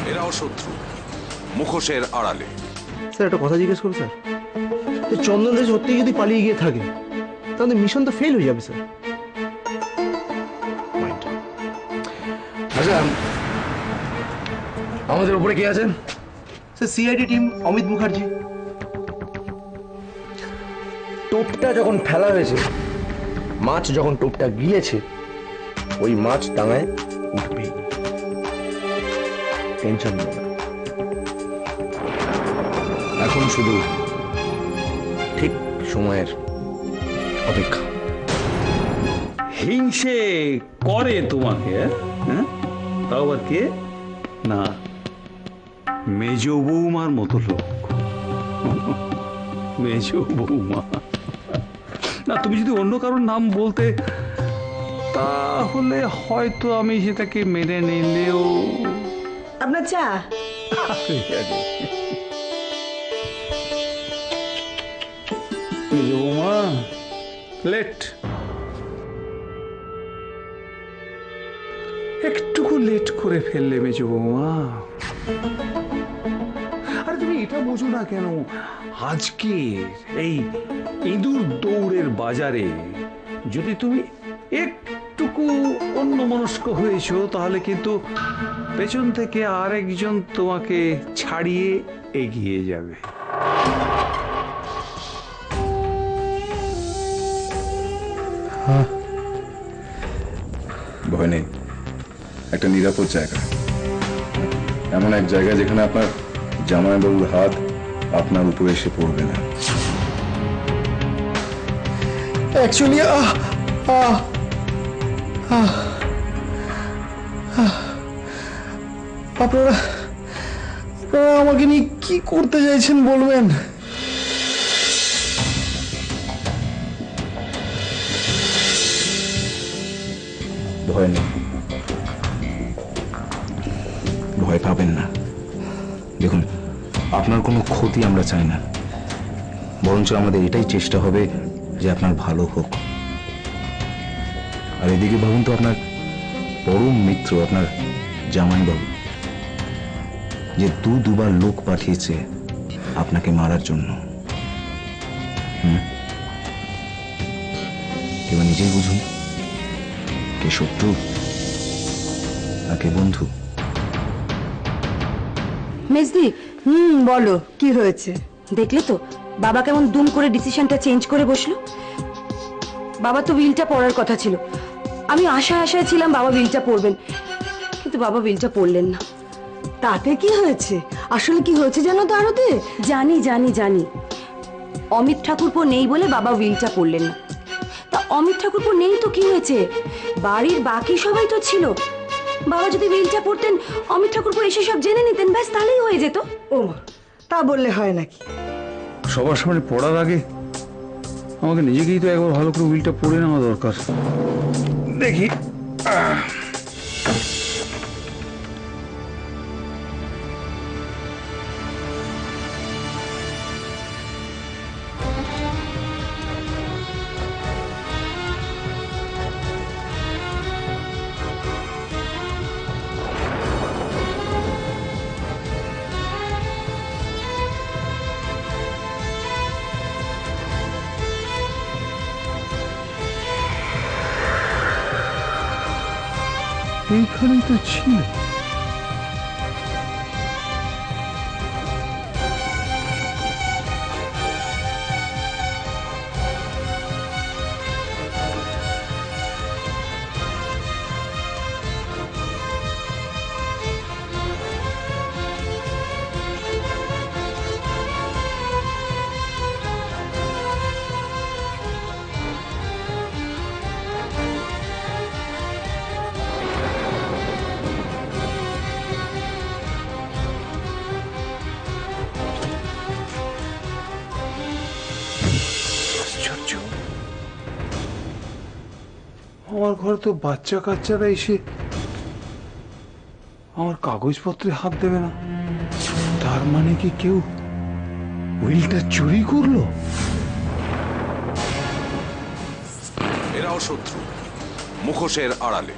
এরাও শত্রু, মুখোশের আড়ালে। স্যার একটা কথা জিজ্ঞেস করুন স্যার, চন্দন দাস সত্যি যদি পালিয়ে গিয়ে থাকে তাহলে মিশন তো ফেল হয়ে যাবে স্যার। আচ্ছা, আমাদের উপরে কে আছেন? Sir CID team, Amit Mukherjee. টোপটা যখন ফেলা হয়েছে, মাছ যখন টোপটা গিলেছে, ওই মাছ ডাঙায় উঠবেই, টেনশন নেই। এখন শুধু ঠিক সময়ের অপেক্ষা। হিংসে করে তোমাকে, হ্যাঁ? তাও আবার কে? না, মেজ বৌমার মতো লোক। মেজ বৌমা না, তুমি যদি অন্য কারোর নাম বলতে তাহলে হয়তো আমি সেটাকে মেনে নিলেও। আপনার চা। মেজ বৌমা লেট, একটুকু লেট করে ফেললে মেজ বৌমা। আরে তুমি এটা বোঝো না কেন, আজকে এই ইঁদুর দৌড়ের বাজারে যদি তুমি একটুকু অন্যমনস্ক হয়েছো তাহলে কিন্তু পেছন থেকে আরেকজন তোমাকে ছাড়িয়ে এগিয়ে যাবে। ভয় নেই, একটা নিরাপদ জায়গা, এমন এক জায়গা যেখানে আপনার জামাইবাবুর হাত আপনার উপরে এসে পড়বে না। অ্যাকচুয়ালি আপনারা আমাকে নিয়ে কি করতে চাইছেন বলবেন? ভয় নেই, ভয় পাবেন না। দেখুন, আপনার কোনো ক্ষতি আমরা চাই না, বরঞ্চ আমাদের এটাই চেষ্টা হবে যে আপনার ভালো হোক। আর এদিকে ভাবুন তো, আপনার পরম মিত্র আপনার জামাইবাবু যে দুবার লোক পাঠিয়েছে আপনাকে মারার জন্য। এবার নিজেই বুঝুন, কে শত্রু আর কে বন্ধু। মেজদি, বলো কি হয়েছে? দেখলে তো বাবা কেমন দুম করে ডিসিশনটা চেঞ্জ করে বসলো। বাবা তো বিলটা পড়ার কথা ছিল, আমি আশায় ছিলাম বাবা বিলটা পড়বেন, কিন্তু বাবা বিলটা পড়লেন না। তাতে কি হয়েছে? আসলে কি হয়েছে জানো তো আরতে? জানি অমিত ঠাকুরপো নেই বলে বাবা বিলটা পড়লেন না। তা অমিত ঠাকুরপো নেই তো কি হয়েছে, বাড়ির বাকি সবাই তো ছিল। বাবা যদি বিলটা পড়তেন, অমিত ঠাকুরপো এসে সব জেনে নিতেন, ব্যাস তাহলেই হয়ে যেত। ও তা বললে হয় নাকি? সবার সামনে পড়ার আগে আমাকে নিজেকেই তো একবার ভালো করে উইলটা পড়ে নেওয়া দরকার। দেখি, এইখানেই তো ছিল। আমার ঘরে তো বাচ্চা কাচ্চারা এসে আমার কাগজপত্রে হাত দেবে না, তার মানে কি কেউ উইলটা চুরি করলো? এরাও শত্রু, মুখোশের আড়ালে।